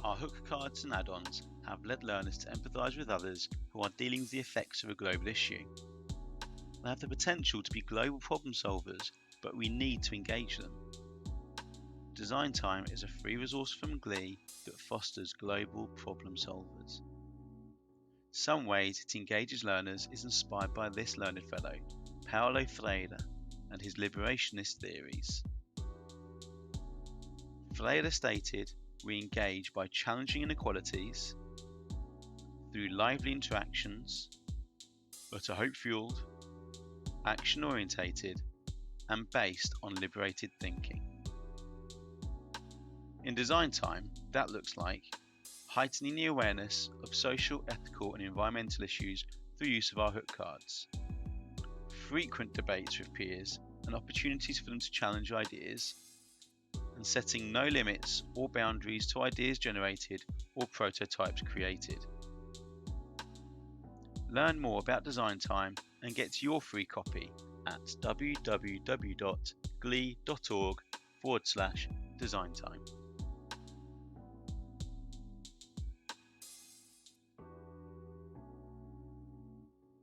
Our hook cards and add-ons have led learners to empathise with others who are dealing with the effects of a global issue. They have the potential to be global problem solvers, but we need to engage them. Design Time is a free resource from GLIE that fosters global problem solvers. Some ways it engages learners is inspired by this learned fellow, Paulo Freire, and his liberationist theories. Freire stated, "We engage by challenging inequalities through lively interactions that are hope-fueled, action-orientated, and based on liberated thinking." In Design Time, that looks like heightening the awareness of social, ethical, and environmental issues through use of our hook cards, frequent debates with peers and opportunities for them to challenge ideas, and setting no limits or boundaries to ideas generated or prototypes created. Learn more about Design Time and get your free copy at www.glie.org/designtime.